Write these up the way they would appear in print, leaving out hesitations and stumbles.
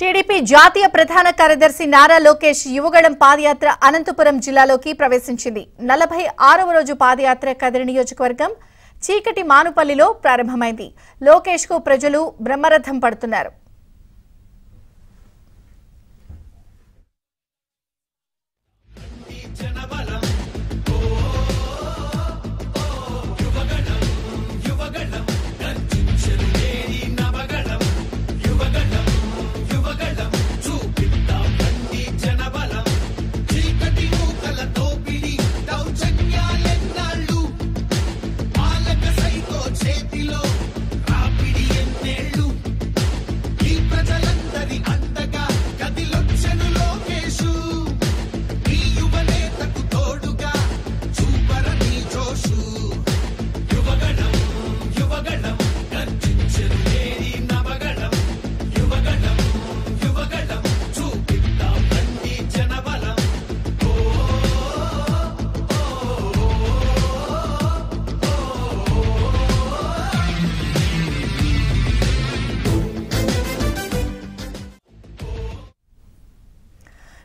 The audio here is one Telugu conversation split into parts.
టీడీపీ జాతీయ ప్రధాన కార్యదర్శి నారా లోకేష్ యువగళం పాదయాత్ర అనంతపురం జిల్లాలోకి ప్రవేశించింది. 46వ రోజు పాదయాత్ర కదిరి నియోజకవర్గం చీకటి మానుపల్లిలో ప్రారంభమైంది. లోకేష్ కు ప్రజలు బ్రహ్మరథం పడుతున్నారు.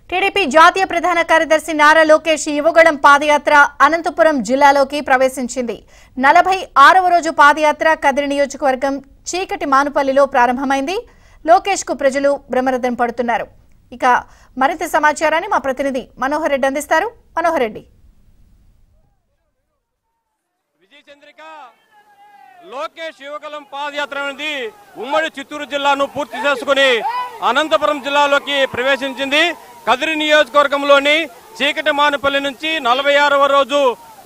టీడీపీ జాతీయ ప్రధాన కార్యదర్శి నారా లోకేష్ యువగళం పాదయాత్ర అనంతపురం జిల్లాలోకి ప్రవేశించింది. 46వ రోజు పాదయాత్ర కదిరి నియోజకవర్గం చీకటి మానుపల్లిలో ప్రారంభమైంది. లోకేష్ కు ప్రజలు బ్రహ్మరథం పడుతున్నారు. ఇక మరింత సమాచారాన్ని మా ప్రతినిధి మనోహర్ రెడ్డి అందిస్తారు. మనోహర్ రెడ్డి. లోకేష్ యువగళం పాదయాత్ర అనేది ఉమ్మడి చిత్తూరు జిల్లాను పూర్తి చేసుకుని అనంతపురం జిల్లాలోకి ప్రవేశించింది. కదిరి నియోజకవర్గంలోని చీకటి మానుపల్లి నుంచి 46వ రోజు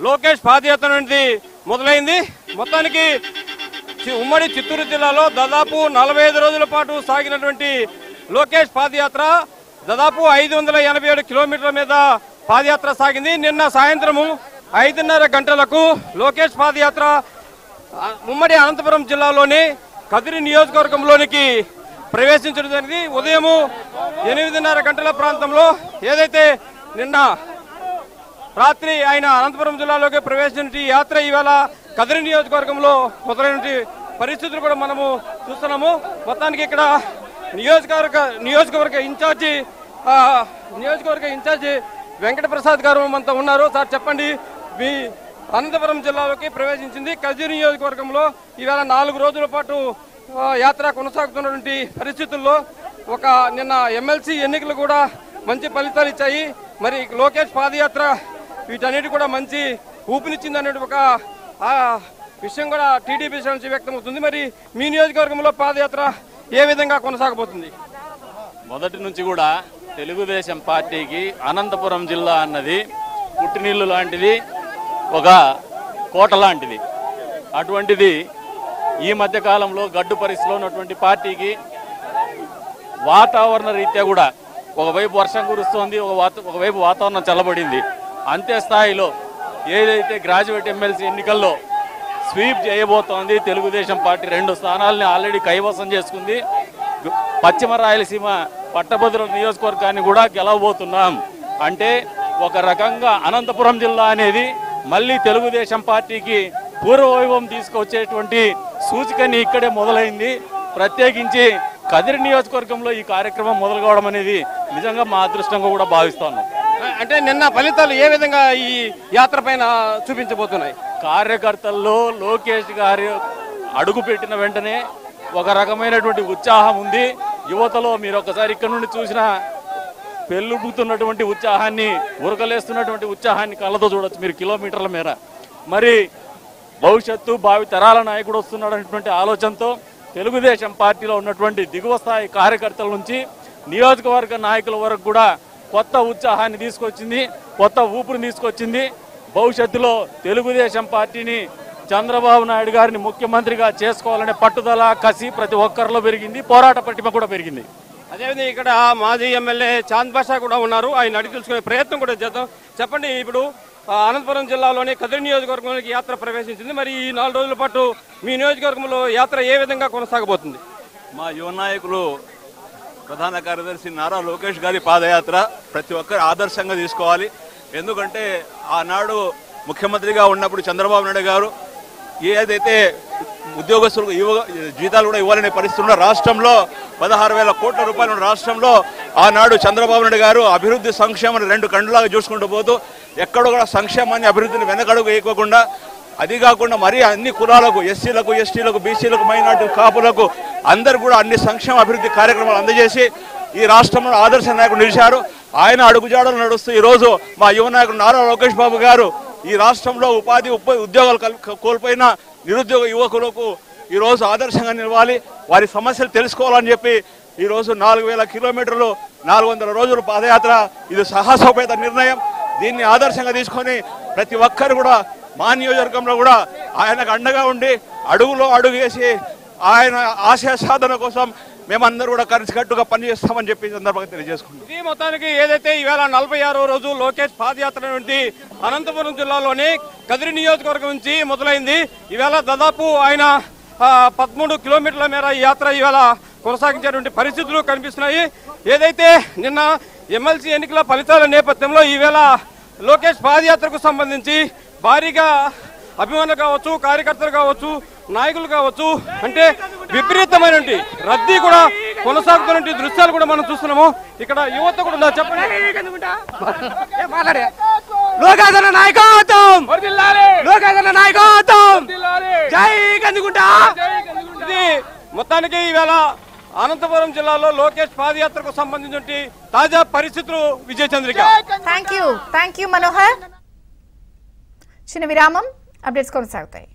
లోకేష్ పాదయాత్ర అనేది మొదలైంది. మొత్తానికి ఉమ్మడి చిత్తూరు జిల్లాలో దాదాపు 45 రోజుల పాటు సాగినటువంటి లోకేష్ పాదయాత్ర దాదాపు 587 కిలోమీటర్ల మీద పాదయాత్ర సాగింది. నిన్న సాయంత్రము 5:30 గంటలకు లోకేష్ పాదయాత్ర ఉమ్మడి అనంతపురం జిల్లాలోని కదిరి నియోజకవర్గంలోనికి ప్రవేశించడం జరిగింది. ఉదయం 8:30 గంటల ప్రాంతంలో ఏదైతే నిన్న రాత్రి ఆయన అనంతపురం జిల్లాలోకి ప్రవేశించి యాత్ర ఈవేళ కదిరి నియోజకవర్గంలో మొదలైన పరిస్థితులు కూడా మనము చూస్తున్నాము. మొత్తానికి ఇక్కడ నియోజకవర్గ ఇన్ఛార్జి వెంకటప్రసాద్ గారు మనతో ఉన్నారు. సార్ చెప్పండి, మీ అనంతపురం జిల్లాలోకి ప్రవేశించింది కదిరి నియోజకవర్గంలో ఈవేళ 4 రోజుల పాటు యాత్ర కొనసాగుతున్నటువంటి పరిస్థితుల్లో నిన్న ఎమ్మెల్సీ ఎన్నికలు కూడా మంచి ఫలితాలు ఇచ్చాయి. మరి లోకేష్ పాదయాత్ర వీటన్నిటి కూడా మంచి ఊపినిచ్చింది అనే ఒక విషయం కూడా టీడీపీ నుంచి వ్యక్తమవుతుంది. మరి మీ నియోజకవర్గంలో పాదయాత్ర ఏ విధంగా కొనసాగబోతుంది? మొదటి నుంచి కూడా తెలుగుదేశం పార్టీకి అనంతపురం జిల్లా అన్నది పుట్టినీళ్ళు లాంటిది, ఒక కోట లాంటిది. అటువంటిది ఈ మధ్య కాలంలో గడ్డు పరిస్థితిలో ఉన్నటువంటి పార్టీకి వాతావరణ రీత్యా కూడా ఒకవైపు వర్షం కురుస్తోంది, ఒకవైపు వాతావరణం చల్లబడింది. అంతే స్థాయిలో ఏదైతే గ్రాడ్యుయేట్ ఎమ్మెల్సీ ఎన్నికల్లో స్వీప్ చేయబోతోంది తెలుగుదేశం పార్టీ 2 స్థానాలని ఆల్రెడీ కైవసం చేసుకుంది. పశ్చిమ రాయలసీమ పట్టభద్రుల నియోజకవర్గాన్ని కూడా గెలవబోతున్నాం. అంటే ఒక రకంగా అనంతపురం జిల్లా అనేది మళ్ళీ తెలుగుదేశం పార్టీకి పూర్వవైభవం తీసుకొచ్చేటువంటి సూచికని ఇక్కడే మొదలైంది. ప్రత్యేకించి కదిరి నియోజకవర్గంలో ఈ కార్యక్రమం మొదలు కావడం అనేది నిజంగా మా అదృష్టంగా కూడా భావిస్తాను. అంటే నిన్న ఫలితాలు ఏ విధంగా ఈ యాత్ర పైన చూపించబోతున్నాయి? కార్యకర్తల్లో లోకేష్ గారు అడుగు పెట్టిన వెంటనే ఒక రకమైనటువంటి ఉత్సాహం ఉంది. యువతలో మీరు ఒకసారి ఇక్కడ నుండి చూసిన పెళ్ళుబుతున్నటువంటి ఉత్సాహాన్ని, ఉరకలేస్తున్నటువంటి ఉత్సాహాన్ని కళ్ళతో చూడొచ్చు మీరు కిలోమీటర్ల మేర. మరి భవిష్యత్తు భావి తరాల నాయకుడు వస్తున్నాడు అనేటువంటి ఆలోచనతో తెలుగుదేశం పార్టీలో ఉన్నటువంటి దిగువ స్థాయి కార్యకర్తల నుంచి నియోజకవర్గ నాయకుల వరకు కూడా కొత్త ఉత్సాహాన్ని తీసుకొచ్చింది, కొత్త ఊపిరిని తీసుకొచ్చింది. భవిష్యత్తులో తెలుగుదేశం పార్టీని చంద్రబాబు నాయుడు గారిని ముఖ్యమంత్రిగా చేసుకోవాలనే పట్టుదల, కసి ప్రతి ఒక్కరిలో పెరిగింది. పోరాట పటిమ కూడా పెరిగింది. అదేవిధంగా ఇక్కడ మాజీ ఎమ్మెల్యే చాంద్ బాషా కూడా ఉన్నారు. ఆయన అడిగి తెలుసుకునే ప్రయత్నం కూడా చేద్దాం. చెప్పండి, ఇప్పుడు అనంతపురం జిల్లాలోని కదిరి నియోజకవర్గంలోకి యాత్ర ప్రవేశించింది. మరి ఈ 4 రోజుల పాటు మీ నియోజకవర్గంలో యాత్ర ఏ విధంగా కొనసాగబోతుంది? మా యువ నాయకులు ప్రధాన కార్యదర్శి నారా లోకేష్ గారి పాదయాత్ర ప్రతి ఒక్కరు ఆదర్శంగా తీసుకోవాలి. ఎందుకంటే ఆనాడు ముఖ్యమంత్రిగా ఉన్నప్పుడు చంద్రబాబు నాయుడు గారు ఏదైతే ఉద్యోగస్తులకు జీతాలు కూడా ఇవ్వాలనే పరిస్థితుల్లో రాష్ట్రంలో 16,000 కోట్ల రూపాయలు ఉన్న రాష్ట్రంలో ఆనాడు చంద్రబాబు నాయుడు గారు అభివృద్ధి సంక్షేమాన్ని 2 కండ్లాగా చూసుకుంటూ పోతూ ఎక్కడో కూడా సంక్షేమాన్ని అభివృద్ధిని వెనకడుగు వేయకోకుండా, అది కాకుండా మరీ అన్ని కులాలకు, ఎస్సీలకు, ఎస్టీలకు, బీసీలకు, మైనార్టీ, కాపులకు అందరు కూడా అన్ని సంక్షేమ అభివృద్ధి కార్యక్రమాలు అందజేసి ఈ రాష్ట్రంలో ఆదర్శ నాయకుడు నిలిచారు. ఆయన అడుగుజాడలు నడుస్తూ ఈరోజు మా యువ నాయకుడు నారా లోకేష్ బాబు గారు ఈ రాష్ట్రంలో ఉద్యోగాలు కోల్పోయిన నిరుద్యోగ యువకులకు ఈరోజు ఆదర్శంగా నిలవాలి, వారి సమస్యలు తెలుసుకోవాలని చెప్పి ఈరోజు 4,000 కిలోమీటర్లు 400 రోజులు పాదయాత్ర. ఇది సాహసోపేత నిర్ణయం. దీన్ని ఆదర్శంగా తీసుకొని ప్రతి ఒక్కరు కూడా మా నియోజకవర్గంలో కూడా ఆయనకు అండగా ఉండి అడుగులో అడుగు వేసి ఆయన ఆశయ సాధన కోసం మేమందరూ కూడా కలిసికట్టుగా పనిచేస్తామని చెప్పి సందర్భంగా తెలియజేసుకుంటాం. ఇది మొత్తానికి ఏదైతే ఈవేళ 46వ రోజు లోకేష్ పాదయాత్ర నుండి అనంతపురం జిల్లాలోని కదిరి నియోజకవర్గం నుంచి మొదలైంది. ఈవేళ దాదాపు ఆయన 13 కిలోమీటర్ల మేర ఈ యాత్ర ఈవేళ కొనసాగించేటువంటి పరిస్థితులు కనిపిస్తున్నాయి. ఏదైతే నిన్న ఎమ్మెల్సీ ఎన్నికల ఫలితాల నేపథ్యంలో ఈవేళ లోకేష్ పాదయాత్రకు సంబంధించి భారీగా అభిమానులు కావచ్చు, కార్యకర్తలు కావచ్చు, నాయకులు కావచ్చు, అంటే విపరీతమైనటువంటి రద్దీ కూడా కొనసాగుతున్న దృశ్యాలు కూడా మనం చూస్తున్నాము. ఇక్కడ యువత కూడా చెప్పండి. ఇది మొత్తానికి ఈవేళ అనంతపురం జిల్లాలో లోకేష్ పాదయాత్రకు సంబంధించిన తాజా పరిస్థితులు. విజయ చంద్రిక. Thank you Manohar. చిన్న విరామం, అప్డేట్స్ కొనసాగుతాయి.